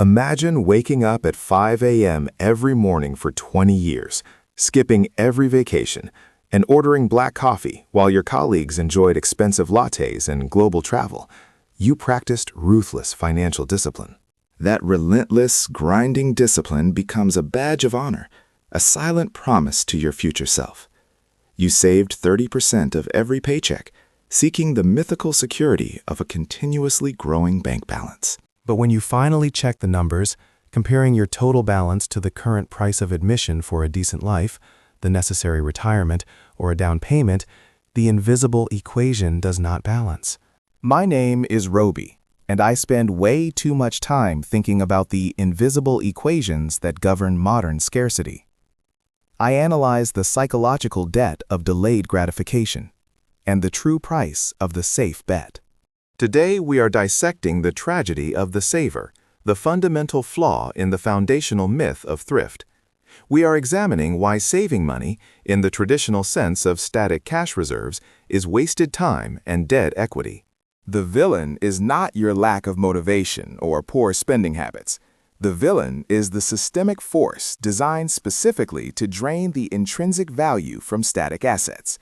Imagine waking up at 5 a.m. every morning for 20 years, skipping every vacation, and ordering black coffee while your colleagues enjoyed expensive lattes and global travel. You practiced ruthless financial discipline. That relentless, grinding discipline becomes a badge of honor, a silent promise to your future self. You saved 30% of every paycheck, seeking the mythical security of a continuously growing bank balance. But when you finally check the numbers, comparing your total balance to the current price of admission for a decent life, the necessary retirement, or a down payment, the invisible equation does not balance. My name is Robie, and I spend way too much time thinking about the invisible equations that govern modern scarcity. I analyze the psychological debt of delayed gratification and the true price of the safe bet. Today, we are dissecting the tragedy of the saver, the fundamental flaw in the foundational myth of thrift. We are examining why saving money, in the traditional sense of static cash reserves, is wasted time and dead equity. The villain is not your lack of motivation or poor spending habits. The villain is the systemic force designed specifically to drain the intrinsic value from static assets.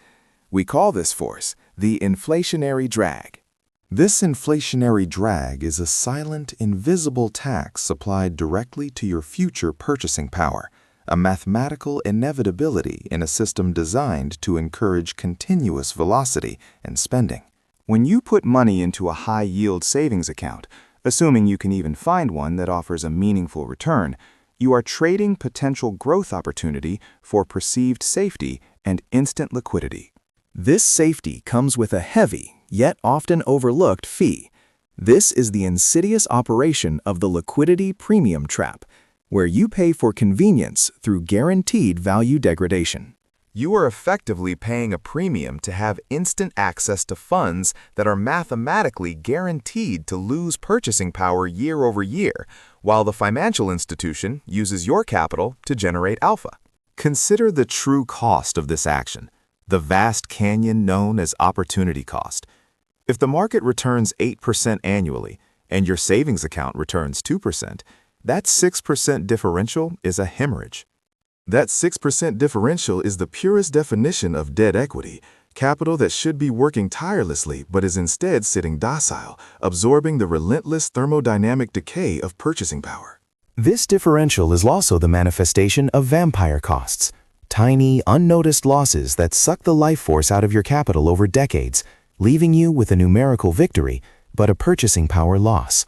We call this force the inflationary drag. This inflationary drag is a silent, invisible tax applied directly to your future purchasing power, a mathematical inevitability in a system designed to encourage continuous velocity and spending. When you put money into a high-yield savings account, assuming you can even find one that offers a meaningful return, you are trading potential growth opportunity for perceived safety and instant liquidity. This safety comes with a heavy, yet often overlooked fee. This is the insidious operation of the liquidity premium trap, where you pay for convenience through guaranteed value degradation. You are effectively paying a premium to have instant access to funds that are mathematically guaranteed to lose purchasing power year over year, while the financial institution uses your capital to generate alpha. Consider the true cost of this action, the vast canyon known as opportunity cost. If the market returns 8% annually and your savings account returns 2%, that 6% differential is a hemorrhage. That 6% differential is the purest definition of dead equity, capital that should be working tirelessly but is instead sitting docile, absorbing the relentless thermodynamic decay of purchasing power. This differential is also the manifestation of vampire costs, tiny, unnoticed losses that suck the life force out of your capital over decades, leaving you with a numerical victory, but a purchasing power loss.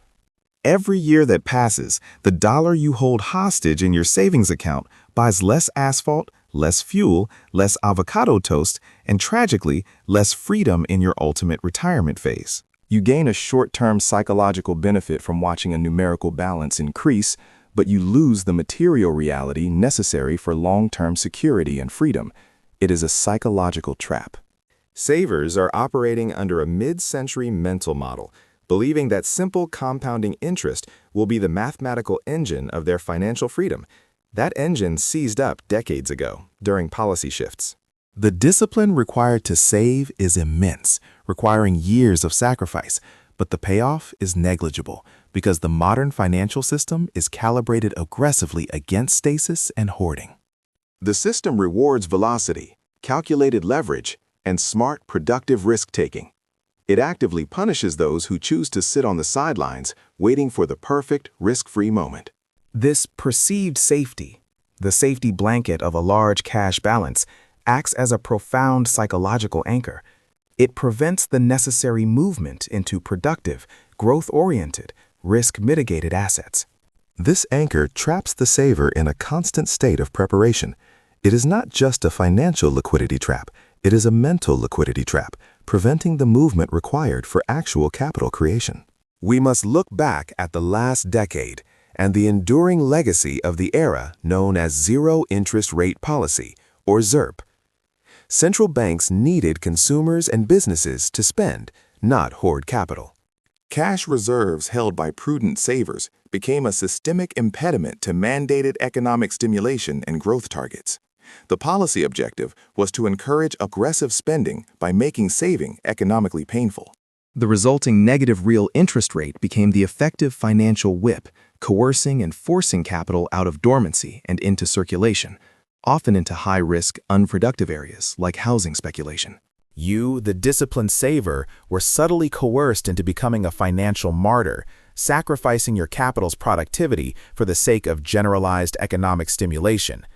Every year that passes, the dollar you hold hostage in your savings account buys less asphalt, less fuel, less avocado toast, and tragically, less freedom in your ultimate retirement phase. You gain a short-term psychological benefit from watching a numerical balance increase, but you lose the material reality necessary for long-term security and freedom. It is a psychological trap. Savers are operating under a mid-century mental model, believing that simple compounding interest will be the mathematical engine of their financial freedom. That engine seized up decades ago during policy shifts. The discipline required to save is immense, requiring years of sacrifice, but the payoff is negligible because the modern financial system is calibrated aggressively against stasis and hoarding. The system rewards velocity, calculated leverage, and smart, productive risk-taking. It actively punishes those who choose to sit on the sidelines, waiting for the perfect, risk-free moment. This perceived safety, the safety blanket of a large cash balance, acts as a profound psychological anchor. It prevents the necessary movement into productive, growth-oriented, risk-mitigated assets. This anchor traps the saver in a constant state of preparation. It is not just a financial liquidity trap, it is a mental liquidity trap, preventing the movement required for actual capital creation. We must look back at the last decade and the enduring legacy of the era known as zero interest rate policy, or ZIRP. Central banks needed consumers and businesses to spend, not hoard capital. Cash reserves held by prudent savers became a systemic impediment to mandated economic stimulation and growth targets. The policy objective was to encourage aggressive spending by making saving economically painful. The resulting negative real interest rate became the effective financial whip, coercing and forcing capital out of dormancy and into circulation, often into high-risk, unproductive areas like housing speculation. You, the disciplined saver, were subtly coerced into becoming a financial martyr, sacrificing your capital's productivity for the sake of generalized economic stimulation.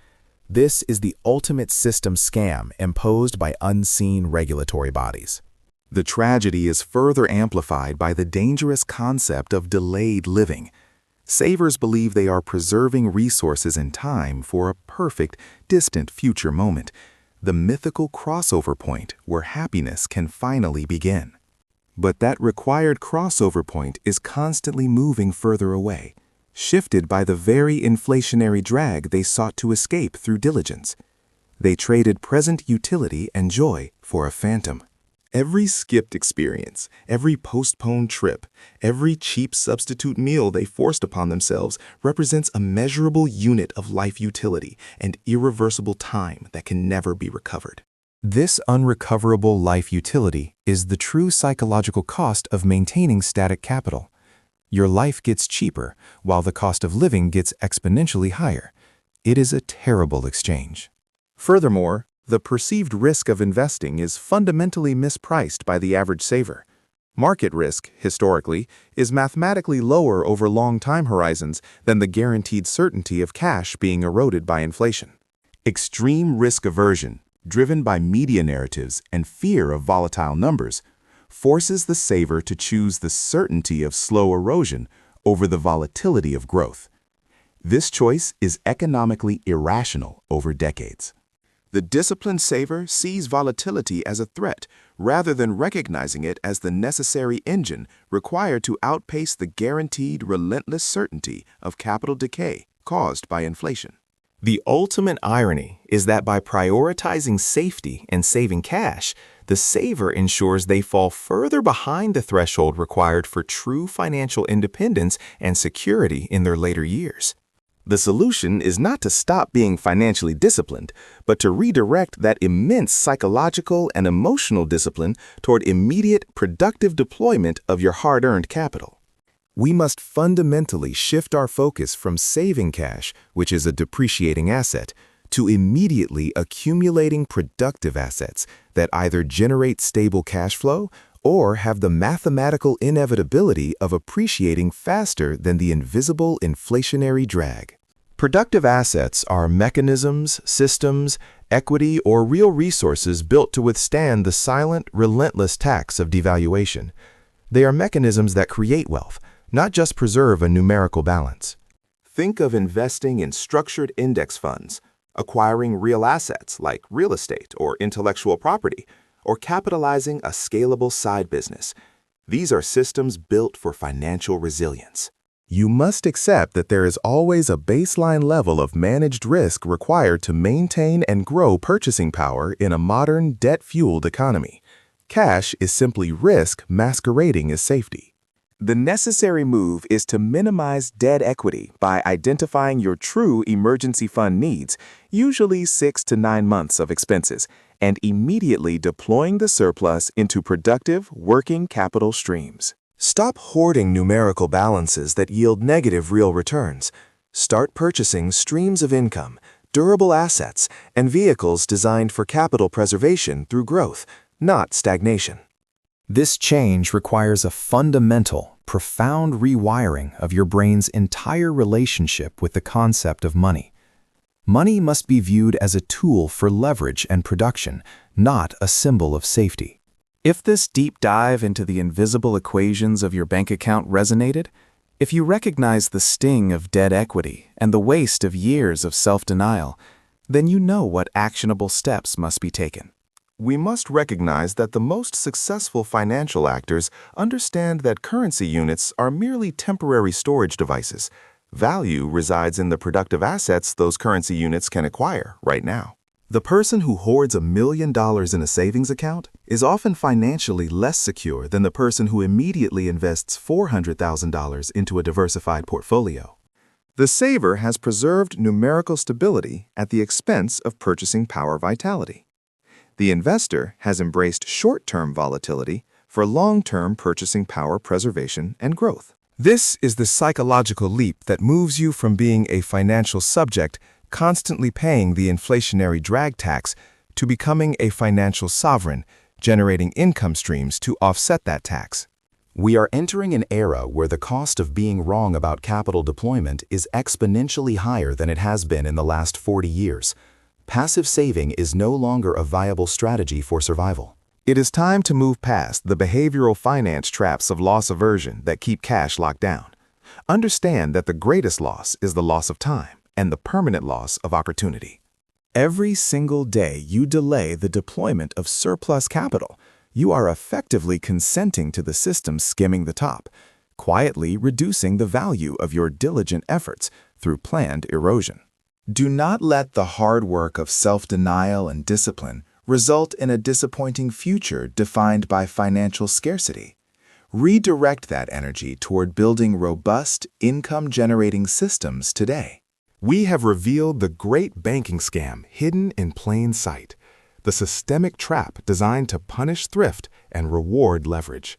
This is the ultimate system scam imposed by unseen regulatory bodies. The tragedy is further amplified by the dangerous concept of delayed living. Savers believe they are preserving resources and time for a perfect, distant future moment, the mythical crossover point where happiness can finally begin. But that required crossover point is constantly moving further away, shifted by the very inflationary drag they sought to escape through diligence. They traded present utility and joy for a phantom. Every skipped experience, every postponed trip, every cheap substitute meal they forced upon themselves represents a measurable unit of life utility and irreversible time that can never be recovered. This unrecoverable life utility is the true psychological cost of maintaining static capital. Your life gets cheaper, while the cost of living gets exponentially higher. It is a terrible exchange. Furthermore, the perceived risk of investing is fundamentally mispriced by the average saver. Market risk, historically, is mathematically lower over long time horizons than the guaranteed certainty of cash being eroded by inflation. Extreme risk aversion, driven by media narratives and fear of volatile numbers, forces the saver to choose the certainty of slow erosion over the volatility of growth. This choice is economically irrational over decades. The disciplined saver sees volatility as a threat rather than recognizing it as the necessary engine required to outpace the guaranteed relentless certainty of capital decay caused by inflation. The ultimate irony is that by prioritizing safety and saving cash, the saver ensures they fall further behind the threshold required for true financial independence and security in their later years. The solution is not to stop being financially disciplined, but to redirect that immense psychological and emotional discipline toward immediate, productive deployment of your hard-earned capital. We must fundamentally shift our focus from saving cash, which is a depreciating asset, to immediately accumulating productive assets that either generate stable cash flow or have the mathematical inevitability of appreciating faster than the invisible inflationary drag. Productive assets are mechanisms, systems, equity, or real resources built to withstand the silent, relentless tax of devaluation. They are mechanisms that create wealth, not just preserve a numerical balance. Think of investing in structured index funds, acquiring real assets like real estate or intellectual property, or capitalizing a scalable side business. These are systems built for financial resilience. You must accept that there is always a baseline level of managed risk required to maintain and grow purchasing power in a modern, debt-fueled economy. Cash is simply risk masquerading as safety. The necessary move is to minimize debt equity by identifying your true emergency fund needs, usually 6 to 9 months of expenses, and immediately deploying the surplus into productive, working capital streams. Stop hoarding numerical balances that yield negative real returns. Start purchasing streams of income, durable assets, and vehicles designed for capital preservation through growth, not stagnation. This change requires a fundamental, profound rewiring of your brain's entire relationship with the concept of money. Money must be viewed as a tool for leverage and production, not a symbol of safety. If this deep dive into the invisible equations of your bank account resonated, if you recognize the sting of debt equity and the waste of years of self-denial, then you know what actionable steps must be taken. We must recognize that the most successful financial actors understand that currency units are merely temporary storage devices. Value resides in the productive assets those currency units can acquire right now. The person who hoards $1 million in a savings account is often financially less secure than the person who immediately invests $400,000 into a diversified portfolio. The saver has preserved numerical stability at the expense of purchasing power vitality. The investor has embraced short-term volatility for long-term purchasing power preservation and growth. This is the psychological leap that moves you from being a financial subject constantly paying the inflationary drag tax to becoming a financial sovereign, generating income streams to offset that tax. We are entering an era where the cost of being wrong about capital deployment is exponentially higher than it has been in the last 40 years. Passive saving is no longer a viable strategy for survival. It is time to move past the behavioral finance traps of loss aversion that keep cash locked down. Understand that the greatest loss is the loss of time and the permanent loss of opportunity. Every single day you delay the deployment of surplus capital, you are effectively consenting to the system skimming the top, quietly reducing the value of your diligent efforts through planned erosion. Do not let the hard work of self-denial and discipline result in a disappointing future defined by financial scarcity. Redirect that energy toward building robust, income-generating systems today. We have revealed the great banking scam hidden in plain sight, the systemic trap designed to punish thrift and reward leverage.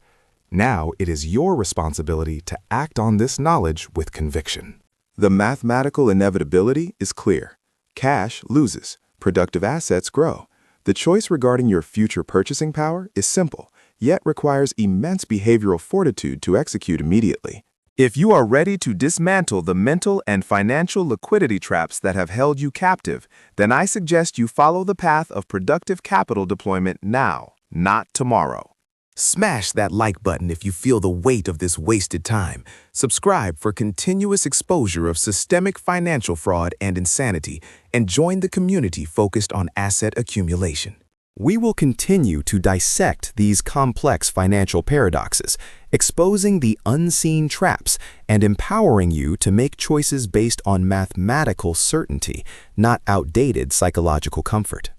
Now it is your responsibility to act on this knowledge with conviction. The mathematical inevitability is clear. Cash loses, productive assets grow. The choice regarding your future purchasing power is simple, yet requires immense behavioral fortitude to execute immediately. If you are ready to dismantle the mental and financial liquidity traps that have held you captive, then I suggest you follow the path of productive capital deployment now, not tomorrow. Smash that like button if you feel the weight of this wasted time. Subscribe for continuous exposure of systemic financial fraud and insanity, and join the community focused on asset accumulation. We will continue to dissect these complex financial paradoxes, exposing the unseen traps and empowering you to make choices based on mathematical certainty, not outdated psychological comfort.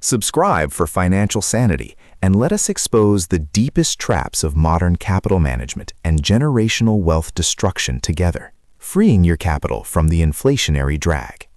Subscribe for financial sanity, and let us expose the deepest traps of modern capital management and generational wealth destruction together, freeing your capital from the inflationary drag.